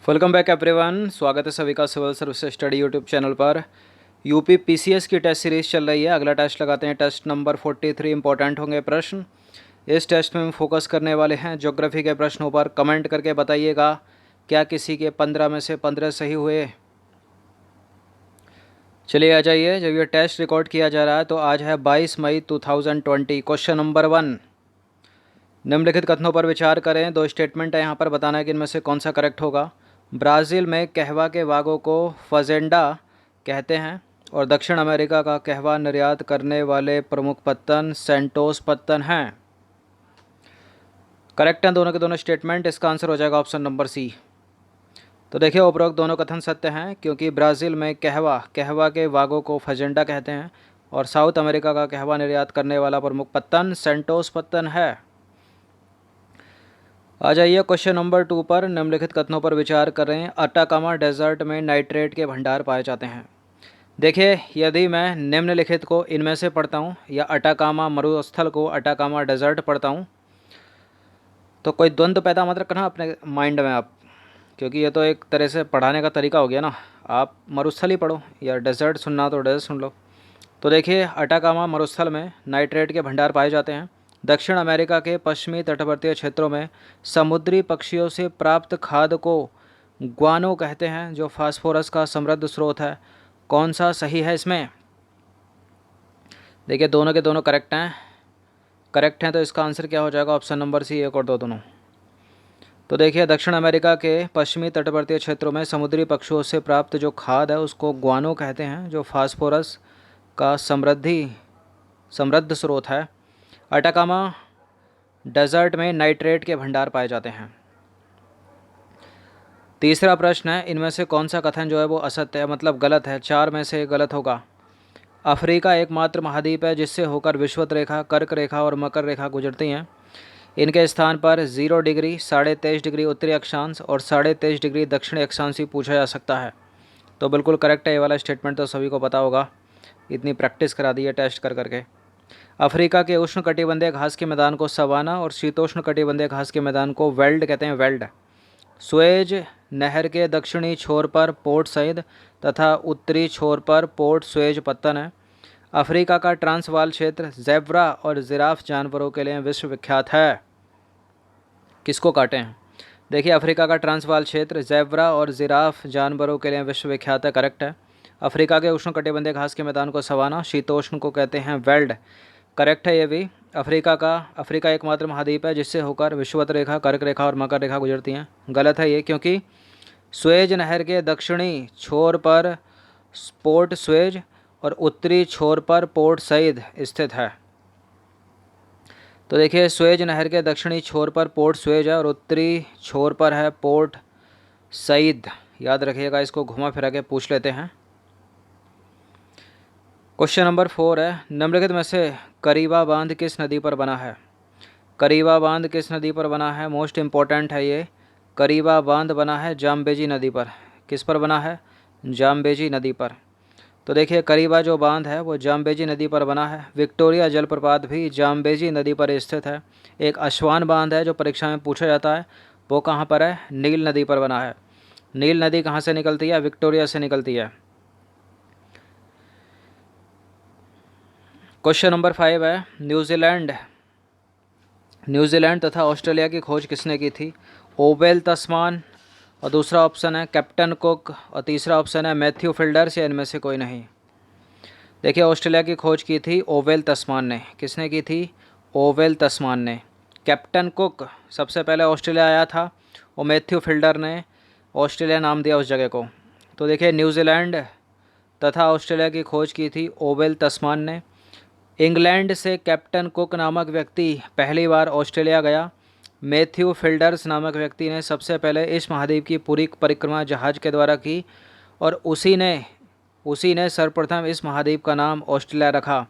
Welcome back everyone. स्वागत है सभी का civil service study YouTube channel पर। यूपी पीसीएस की टेस्ट सीरीज़ चल रही है। अगला टेस्ट लगाते हैं, टेस्ट नंबर 43। इंपॉर्टेंट होंगे प्रश्न। इस टेस्ट में हम फोकस करने वाले हैं ज्योग्राफी के प्रश्नों पर। कमेंट करके बताइएगा क्या किसी के 15 में से 15 सही हुए। चलिए आ जाइए। जब ये टेस्ट रिकॉर्ड किया जा रहा है तो आज है 22 मई 2020। क्वेश्चन नंबर 1, निम्नलिखित कथनों पर विचार करें। दो स्टेटमेंट है यहाँ पर, बताना है कि इनमें से कौन सा करेक्ट होगा। ब्राज़ील में कहवा के बागों को फजेंडा कहते हैं और दक्षिण अमेरिका का कहवा निर्यात करने वाले प्रमुख पत्तन सेंटोस पत्तन हैं। करेक्ट हैं दोनों के दोनों स्टेटमेंट। इसका आंसर हो जाएगा ऑप्शन नंबर सी। तो देखिए, उपरोक्त दोनों कथन सत्य हैं क्योंकि ब्राज़ील में कहवा के बागों को फजेंडा कहते हैं और साउथ अमेरिका का कहवा निर्यात करने वाला प्रमुख पत्तन सेंटोस पत्तन है। आ जाइए क्वेश्चन नंबर 2 पर। निम्नलिखित कथनों पर विचार करें। अटाकामा डेजर्ट में नाइट्रेट के भंडार पाए जाते हैं। देखिए, यदि मैं निम्नलिखित को इनमें से पढ़ता हूँ या अटाकामा मरुस्थल को अटाकामा डेजर्ट पढ़ता हूँ तो कोई द्वंद्व पैदा मत रखना अपने माइंड में आप, क्योंकि ये तो एक तरह से पढ़ाने का तरीका हो गया ना। आप मरुस्थल ही पढ़ो या डेजर्ट सुनना तो डेजर्ट सुन लो। तो देखिए, अटाकामा मरुस्थल में नाइट्रेट के भंडार पाए जाते हैं। दक्षिण अमेरिका के पश्चिमी तटवर्तीय क्षेत्रों में समुद्री पक्षियों से प्राप्त खाद्य को ग्वानो कहते हैं, जो फास्फोरस का समृद्ध स्रोत है। कौन सा सही है इसमें? देखिए, दोनों के दोनों करेक्ट हैं तो इसका आंसर क्या हो जाएगा? ऑप्शन नंबर सी, एक और दो दोनों। तो देखिए, दक्षिण अमेरिका के पश्चिमी तटवर्तीय क्षेत्रों में समुद्री पक्षियों से प्राप्त जो खाद्य है उसको ग्वानो कहते हैं, जो फास्फोरस का समृद्ध स्रोत है। अटाकामा डेजर्ट में नाइट्रेट के भंडार पाए जाते हैं। तीसरा प्रश्न है, इनमें से कौन सा कथन जो है वो असत्य है, मतलब गलत है। 4 में से गलत होगा। अफ्रीका एकमात्र महाद्वीप है जिससे होकर विषुवत रेखा, कर्क रेखा और मकर रेखा गुजरती हैं। इनके स्थान पर 0 डिग्री, 23.5 डिग्री उत्तरी अक्षांश और 23.5 डिग्री दक्षिणी अक्षांश ही पूछा जा सकता है। तो बिल्कुल करेक्ट है ये वाला स्टेटमेंट, तो सभी को पता होगा, इतनी प्रैक्टिस करा दी है टेस्ट कर करके। अफ्रीका के उष्ण कटिबंधीय घास के मैदान को सवाना और शीतोष्ण कटिबंधीय घास के मैदान को वेल्ड कहते हैं, वेल्ड। स्वेज नहर के दक्षिणी छोर पर पोर्ट सईद तथा उत्तरी छोर पर पोर्ट स्वेज पत्तन है। अफ्रीका का ट्रांसवाल क्षेत्र ज़ेब्रा और जिराफ जानवरों के लिए विश्वविख्यात है। किसको काटे हैं? देखिए, अफ्रीका का ट्रांसवाल क्षेत्र ज़ेब्रा और जिराफ जानवरों के लिए विश्वविख्यात है, करेक्ट है। अफ्रीका के उष्ण कटिबंधीय घास के मैदान को सवाना, शीतोष्ण को कहते हैं वेल्ड, करेक्ट है ये भी। अफ्रीका एकमात्र महाद्वीप है जिससे होकर विषुवत रेखा, कर्क रेखा और मकर रेखा गुजरती हैं। गलत है ये, क्योंकि स्वेज नहर के दक्षिणी छोर पर पोर्ट स्वेज और उत्तरी छोर पर पोर्ट सईद स्थित है। तो देखिए, स्वेज नहर के दक्षिणी छोर पर पोर्ट स्वेज है और उत्तरी छोर पर है पोर्ट सईद। याद रखिएगा, इसको घुमा फिरा के पूछ लेते हैं। क्वेश्चन नंबर 4 है, निम्नलिखित में से करीबा बांध किस नदी पर बना है? करीबा बांध किस नदी पर बना है? मोस्ट इम्पॉर्टेंट है ये। करीबा बांध बना है जाम्बेजी नदी पर। किस पर बना है? जाम्बेजी नदी पर। तो देखिए, करीबा जो बांध है वो जाम्बेजी नदी पर बना है। विक्टोरिया जलप्रपात भी जाम्बेजी नदी पर स्थित है। एक अश्वान बांध है जो परीक्षा में पूछा जाता है, वो कहाँ पर है? नील नदी पर बना है। नील नदी कहाँ से निकलती है? विक्टोरिया से निकलती है। क्वेश्चन नंबर 5 है, न्यूजीलैंड तथा ऑस्ट्रेलिया की खोज किसने की थी? ओवेल तस्मान, और दूसरा ऑप्शन है कैप्टन कुक, और तीसरा ऑप्शन है मैथ्यू फिल्डर्स, या इनमें से कोई नहीं। देखिए, ऑस्ट्रेलिया की खोज की थी ओवेल तस्मान ने। किसने की थी? ओवेल तस्मान ने। कैप्टन कुक सबसे पहले ऑस्ट्रेलिया आया था और मैथ्यू फिल्डर ने ऑस्ट्रेलिया नाम दिया उस जगह को। तो देखिए, न्यूजीलैंड तथा ऑस्ट्रेलिया की खोज की थी ओवेल तस्मान ने। इंग्लैंड से कैप्टन कुक नामक व्यक्ति पहली बार ऑस्ट्रेलिया गया। मैथ्यू फिल्डर्स नामक व्यक्ति ने सबसे पहले इस महाद्वीप की पूरी परिक्रमा जहाज के द्वारा की और उसी ने सर्वप्रथम इस महाद्वीप का नाम ऑस्ट्रेलिया रखा।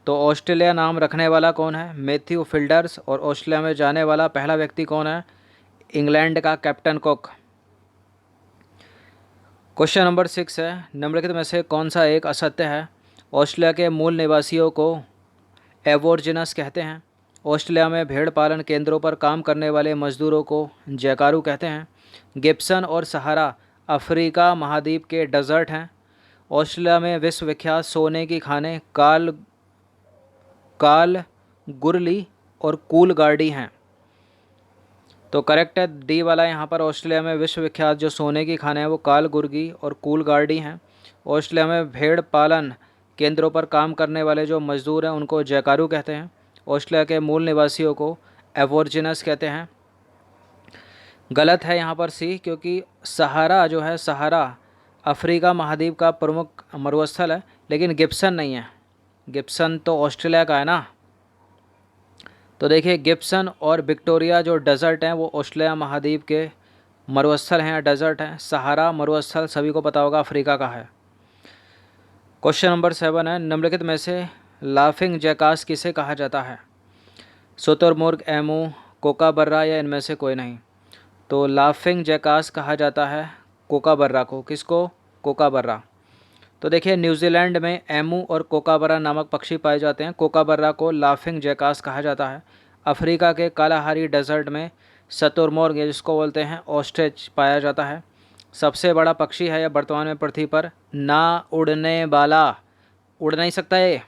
तो ऑस्ट्रेलिया नाम रखने वाला कौन है? Matthew fielders. और ऑस्ट्रेलिया में जाने वाला पहला व्यक्ति कौन है? इंग्लैंड का कैप्टन कुक। क्वेश्चन नंबर 6 है, निम्नलिखित में से कौन सा एक असत्य है? ऑस्ट्रेलिया के मूल निवासियों को एबोरिजिनस कहते हैं। ऑस्ट्रेलिया में भेड़ पालन केंद्रों पर काम करने वाले मजदूरों को जैकारू कहते हैं। गिब्सन और सहारा अफ्रीका महाद्वीप के डेजर्ट हैं। ऑस्ट्रेलिया में विश्व विख्यात सोने की खानें काल गुरली और कूलगार्डी हैं। तो करेक्ट है डी वाला। यहाँ पर ऑस्ट्रेलिया में विश्व विख्यात जो सोने की खानें हैं वो कालगुर्गी और कूलगार्डी हैं। ऑस्ट्रेलिया में भेड़ पालन केंद्रों पर काम करने वाले जो मजदूर हैं उनको जैकारू कहते हैं। ऑस्ट्रेलिया के मूल निवासियों को एबोरिजिनस कहते हैं। गलत है यहाँ पर सी, क्योंकि सहारा जो है, सहारा अफ्रीका महाद्वीप का प्रमुख मरुस्थल है, लेकिन गिब्सन नहीं है। गिब्सन तो ऑस्ट्रेलिया का है ना। तो देखिए गिब्सन और विक्टोरिया जो डेजर्ट हैं वो ऑस्ट्रेलिया महाद्वीप के मरुस्थल हैं, डेजर्ट हैं। सहारा मरुस्थल सभी को पता होगा अफ्रीका का है। क्वेश्चन नंबर 7 है, निम्नलिखित में से लाफिंग जैकास किसे कहा जाता है? शुतुरमुर्ग, एमू, कोकाबर्रा या इनमें से कोई नहीं? तो लाफिंग जैकास कहा जाता है कोकाबर्रा को। किसको? कोकाबर्रा। तो देखिए न्यूजीलैंड में एमू और कोकाबर्रा नामक पक्षी पाए जाते हैं। कोकाबर्रा को लाफिंग जैकास कहा जाता है। अफ्रीका के कालाहारी डेजर्ट में शुतुरमुर्ग जिसको बोलते हैं ऑस्ट्रिच पाया जाता है। सबसे बड़ा पक्षी है यह वर्तमान में पृथ्वी पर ना उड़ने वाला, उड़ नहीं सकता ये।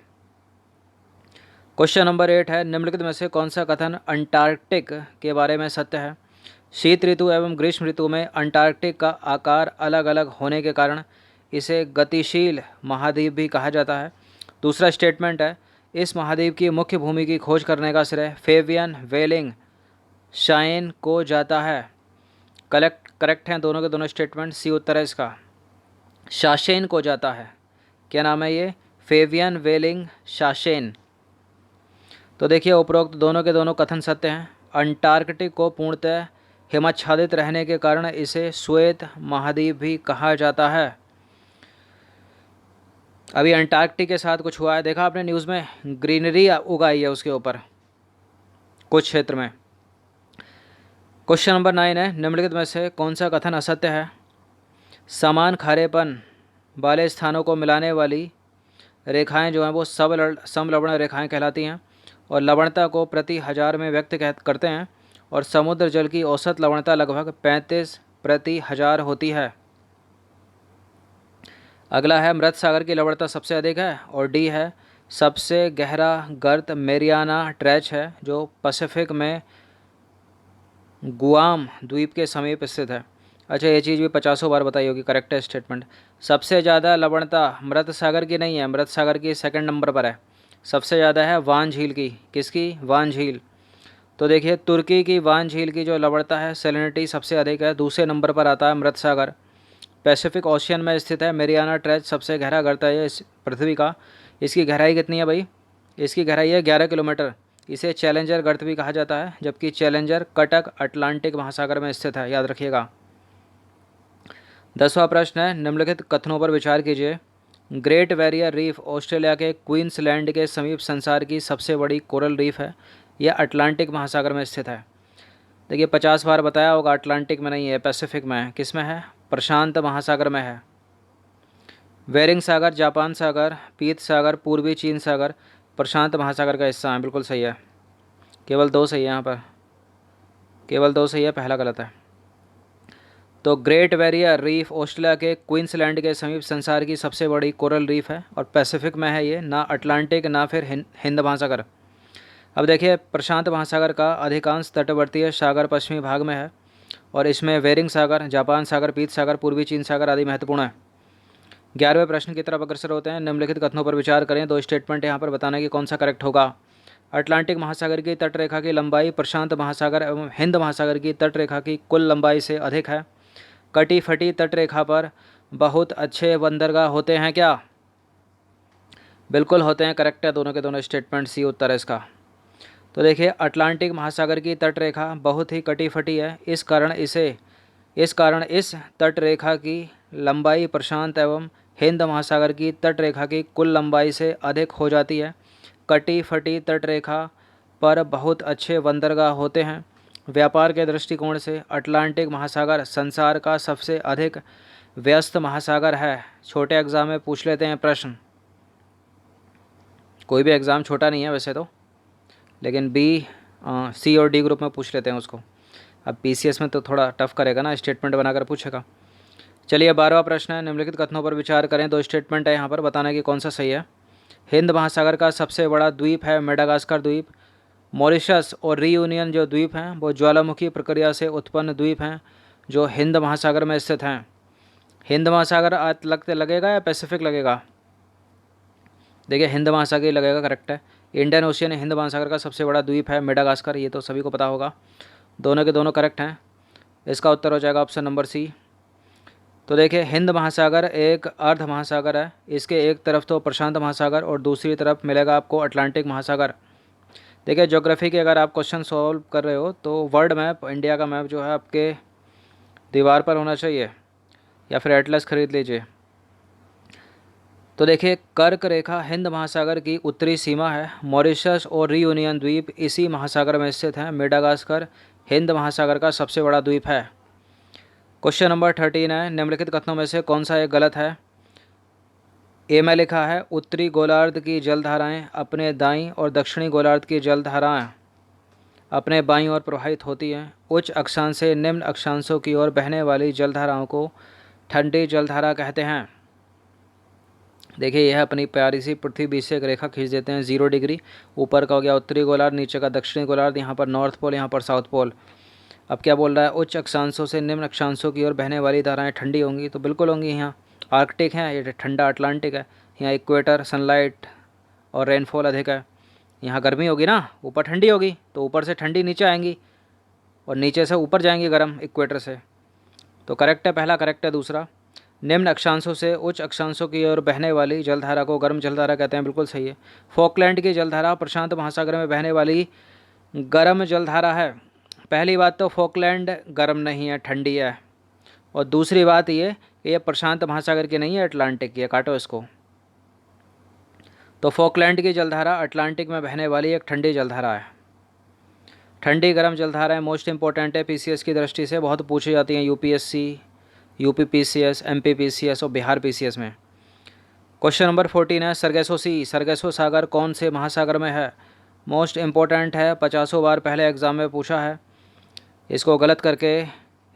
क्वेश्चन नंबर 8 है, निम्नलिखित में से कौन सा कथन अंटार्कटिक के बारे में सत्य है? शीत ऋतु एवं ग्रीष्म ऋतु में अंटार्कटिक का आकार अलग अलग होने के कारण इसे गतिशील महाद्वीप भी कहा जाता है। दूसरा स्टेटमेंट है, इस महाद्वीप की मुख्य भूमि की खोज करने का श्रेय फेवियन वेलिंग शाइन को जाता है। करेक्ट हैं दोनों के दोनों स्टेटमेंट। सी उत्तर है इसका, शाशेन को जाता है। क्या नाम है ये? फेवियन वेलिंग शाशेन। तो देखिए उपरोक्त दोनों के दोनों कथन सत्य हैं। अंटार्कटिक को पूर्णतः हिमाच्छादित रहने के कारण इसे श्वेत महाद्वीप भी कहा जाता है। अभी अंटार्कटिक के साथ कुछ हुआ है, देखा आपने न्यूज़ में? ग्रीनरी उगाई है उसके ऊपर कुछ क्षेत्र में। क्वेश्चन नंबर 9 है, निम्नलिखित में से कौन सा कथन असत्य है? समान खारेपन वाले स्थानों को मिलाने वाली रेखाएं जो हैं वो समलवण रेखाएं कहलाती हैं और लवणता को प्रति हज़ार में व्यक्त करते हैं और समुद्र जल की औसत लवणता लगभग 35 प्रति हज़ार होती है। अगला है, मृत सागर की लवणता सबसे अधिक है और डी है सबसे गहरा गर्त मेरियाना ट्रेंच है जो पैसिफिक में गुआम द्वीप के समीप स्थित है। अच्छा, ये चीज़ भी 50 बार बताई होगी। करेक्ट है स्टेटमेंट। सबसे ज़्यादा लवणता मृत सागर की नहीं है, मृत सागर की सेकंड नंबर पर है। सबसे ज़्यादा है वान झील की। किसकी? वान झील। तो देखिए तुर्की की वान झील की जो लवणता है सैलिनिटी सबसे अधिक है। दूसरे नंबर पर आता है मृत सागर। पैसिफिक ओशियन में स्थित है। मेरियाना ट्रेंच सबसे गहरा गर्त है इस पृथ्वी का। इसकी गहराई कितनी है भाई? इसकी गहराई है 11 किलोमीटर। इसे चैलेंजर गर्त भी कहा जाता है, जबकि चैलेंजर कटक अटलांटिक महासागर में स्थित है, याद रखिएगा। 10वां प्रश्न है, निम्नलिखित कथनों पर विचार कीजिए। ग्रेट बैरियर रीफ ऑस्ट्रेलिया के क्वींसलैंड के समीप संसार की सबसे बड़ी कोरल रीफ है। यह अटलांटिक महासागर में स्थित है। देखिए 50 बार बताया होगा, अटलांटिक में नहीं है, पैसिफिक में है। किस में है? प्रशांत महासागर में है। बेरिंग सागर, जापान सागर, पीत सागर, पूर्वी चीन सागर प्रशांत महासागर का हिस्सा है। बिल्कुल सही है। केवल 2 सही है यहाँ पर, केवल 2 सही है, पहला गलत है। तो ग्रेट बैरियर रीफ ऑस्ट्रेलिया के क्वींसलैंड के समीप संसार की सबसे बड़ी कोरल रीफ है और पैसिफिक में है ये, ना अटलांटिक ना फिर हिंद महासागर। अब देखिए प्रशांत महासागर का अधिकांश तटवर्तीय सागर पश्चिमी भाग में है और इसमें बेरिंग सागर, जापान सागर, पीत सागर, पूर्वी चीन सागर आदि महत्वपूर्ण है। 11वें प्रश्न की तरफ अग्रसर होते हैं। निम्नलिखित कथनों पर विचार करें। 2 स्टेटमेंट यहाँ पर बताना कि कौन सा करेक्ट होगा। अटलांटिक महासागर की तटरेखा की लंबाई प्रशांत महासागर एवं हिंद महासागर की तटरेखा की कुल लंबाई से अधिक है। कटी फटी तटरेखा पर बहुत अच्छे बंदरगाह होते हैं क्या? बिल्कुल होते हैं। करेक्ट है दोनों के दोनों स्टेटमेंट। सी उत्तर है इसका। तो देखिए अटलांटिक महासागर की तटरेखा बहुत ही कटी फटी है। इस कारण इस तटरेखा की लंबाई प्रशांत एवं हिंद महासागर की तटरेखा की कुल लंबाई से अधिक हो जाती है। कटी फटी तटरेखा पर बहुत अच्छे बंदरगाह होते हैं। व्यापार के दृष्टिकोण से अटलांटिक महासागर संसार का सबसे अधिक व्यस्त महासागर है। छोटे एग्ज़ाम में पूछ लेते हैं प्रश्न, कोई भी एग्ज़ाम छोटा नहीं है वैसे तो। लेकिन बी, सी और डी ग्रुप में पूछ लेते हैं उसको। अब पीसीएस में तो थोड़ा टफ करेगा ना, स्टेटमेंट बनाकर पूछेगा। चलिए 12वां प्रश्न है, निम्नलिखित कथनों पर विचार करें। 2 स्टेटमेंट है यहाँ पर, बताना कि कौन सा सही है। हिंद महासागर का सबसे बड़ा द्वीप है मेडागास्कर द्वीप। मॉरिशस और रीयूनियन जो द्वीप हैं वो ज्वालामुखी प्रक्रिया से उत्पन्न द्वीप हैं जो हिंद महासागर में स्थित हैं। हिंद महासागर लगेगा या पैसिफिक लगेगा? देखिए हिंद महासागर ही लगेगा, करेक्ट है। इंडियन ओशियन हिंद महासागर का सबसे बड़ा द्वीप है मेडागास्कर, ये तो सभी को पता होगा। दोनों के दोनों करेक्ट हैं। इसका उत्तर हो जाएगा ऑप्शन नंबर सी। तो देखिए हिंद महासागर एक अर्ध महासागर है। इसके एक तरफ तो प्रशांत महासागर और दूसरी तरफ मिलेगा आपको अटलांटिक महासागर। देखिए ज्योग्राफी के अगर आप क्वेश्चन सॉल्व कर रहे हो तो वर्ल्ड मैप, इंडिया का मैप जो है आपके दीवार पर होना चाहिए, या फिर एटलस खरीद लीजिए। तो देखिए कर्क रेखा हिंद महासागर की उत्तरी सीमा है। मॉरिशस और रीयूनियन द्वीप इसी महासागर में स्थित हैं। मेडागास्कर हिंद महासागर का सबसे बड़ा द्वीप है। क्वेश्चन नंबर 13 है, निम्नलिखित कथनों में से कौन सा एक गलत है? ए में लिखा है उत्तरी गोलार्ध की जलधाराएं अपने दाईं और दक्षिणी गोलार्ध की जलधाराएं अपने बाईं ओर प्रवाहित होती हैं। उच्च अक्षांश से निम्न अक्षांशों की ओर बहने वाली जलधाराओं को ठंडी जलधारा कहते हैं। देखिए यह अपनी प्यारी सी पृथ्वी बीच से एक रेखा खींच देते हैं 0 डिग्री। ऊपर का हो गया उत्तरी गोलार्ध, नीचे का दक्षिणी गोलार्ध, यहाँ पर नॉर्थ पोल, यहाँ पर साउथ पोल। अब क्या बोल रहा है? उच्च अक्षांशों से निम्न अक्षांशों की ओर बहने वाली धाराएं ठंडी होंगी, तो बिल्कुल होंगी। यहाँ आर्कटिक है, ये ठंडा अटलांटिक है। यहाँ इक्वेटर, सनलाइट और रेनफॉल अधिक है। यहाँ गर्मी होगी ना, ऊपर ठंडी होगी, तो ऊपर से ठंडी नीचे आएंगी और नीचे से ऊपर जाएंगी गर्म इक्वेटर से। तो करेक्ट है पहला, करेक्ट है दूसरा। निम्न अक्षांशों से उच्च अक्षांशों की ओर बहने वाली जलधारा को गर्म जलधारा कहते हैं, बिल्कुल सही है। फॉकलैंड की जलधारा प्रशांत महासागर में बहने वाली गर्म जलधारा है। पहली बात तो फॉकलैंड गर्म नहीं है, ठंडी है। और दूसरी बात ये प्रशांत महासागर की नहीं है, अटलांटिक की है। काटो इसको। तो फॉकलैंड की जलधारा अटलांटिक में बहने वाली एक ठंडी जलधारा है। ठंडी गर्म जलधाराएं मोस्ट इंपॉर्टेंट है पीसीएस की दृष्टि से, बहुत पूछी जाती हैं UPSC, UP PCS, MP PCS और बिहार पीसीएस में। क्वेश्चन नंबर 14 है, सरगेसो सी, सरगेसो सागर कौन से महासागर में है? मोस्ट इम्पोर्टेंट है, 50 बार पहले एग्जाम में पूछा है। इसको गलत करके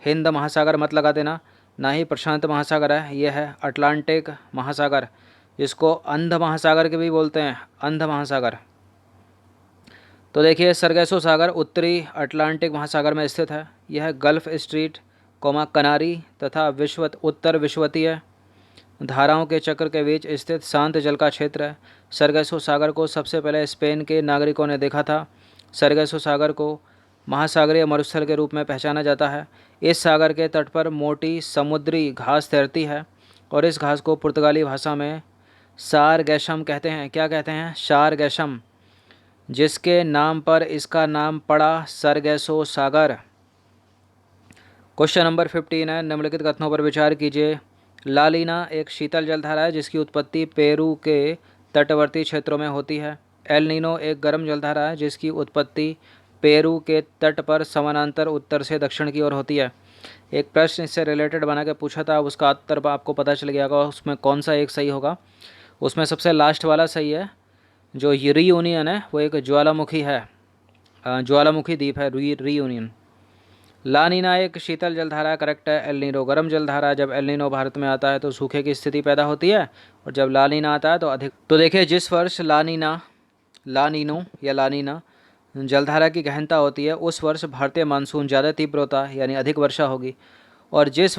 हिंद महासागर मत लगा देना, ना ही प्रशांत महासागर है, यह है अटलांटिक महासागर, जिसको अंध महासागर के भी बोलते हैं, अंध महासागर। तो देखिए सरगेसो सागर उत्तरी अटलांटिक महासागर में स्थित है। यह गल्फ स्ट्रीट, कनारी तथा उत्तर विषुवतीय धाराओं के चक्र के बीच स्थित शांत जल का क्षेत्र है। सरगेसो सागर को सबसे पहले स्पेन के नागरिकों ने देखा था। सरगेसो सागर को महासागरीय मरुस्थल के रूप में पहचाना जाता है। इस सागर के तट पर मोटी समुद्री घास तैरती है और इस घास को पुर्तगाली भाषा में सारगैशम कहते हैं। क्या कहते हैं? सारगैशम, जिसके नाम पर इसका नाम पड़ा सरगेसो सागर। क्वेश्चन नंबर 15 है, निम्नलिखित कथनों पर विचार कीजिए। लालीना एक शीतल जलधारा है जिसकी उत्पत्ति पेरू के तटवर्ती क्षेत्रों में होती है। एल नीनो एक गर्म जलधारा है जिसकी उत्पत्ति पेरू के तट पर समानांतर उत्तर से दक्षिण की ओर होती है। एक प्रश्न इससे रिलेटेड बना के पूछा था, उसका उत्तर आपको पता चल गया होगा उसमें कौन सा एक सही होगा। उसमें सबसे लास्ट वाला सही है। जो रीयूनियन है वो एक ज्वालामुखी है, ज्वालामुखी द्वीप है रीयूनियन। लानीना एक शीतल जलधारा, करेक्ट है। एल नीनो गर्म जलधारा, जब एल नीनो भारत में आता है तो सूखे की स्थिति पैदा होती है और जब लानीना आता है तो अधिक। तो देखिए जिस वर्ष लानीनो या लानीना जलधारा की गहनता होती है उस वर्ष भारतीय मानसून ज़्यादा तीव्र होता है, यानी अधिक वर्षा होगी। और जिस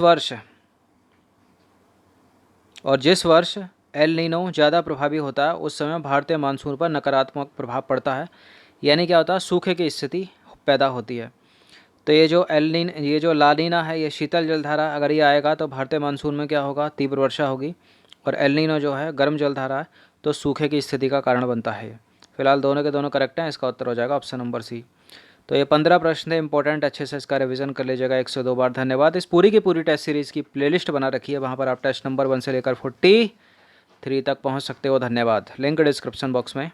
वर्ष एल नीनो ज़्यादा प्रभावी होता है उस समय भारतीय मानसून पर नकारात्मक प्रभाव पड़ता है, यानी क्या होता है? सूखे की स्थिति पैदा होती है। तो ये जो लानीना है ये शीतल जलधारा, अगर ये आएगा तो भारतीय मानसून में क्या होगा? तीव्र वर्षा होगी। और एल नीनो जो है गर्म जलधारा है तो सूखे की स्थिति का कारण बनता है। फिलहाल दोनों के दोनों करेक्ट हैं, इसका उत्तर हो जाएगा ऑप्शन नंबर सी। तो ये 15 प्रश्न थे इंपॉर्टेंट, अच्छे से इसका रिवीजन कर लीजिएगा 1 से 2 बार। धन्यवाद। इस पूरी की पूरी टेस्ट सीरीज़ की प्लेलिस्ट बना रखी है, वहाँ पर आप टेस्ट नंबर 1 से लेकर 43 तक पहुँच सकते हो। धन्यवाद। लिंक डिस्क्रिप्शन बॉक्स में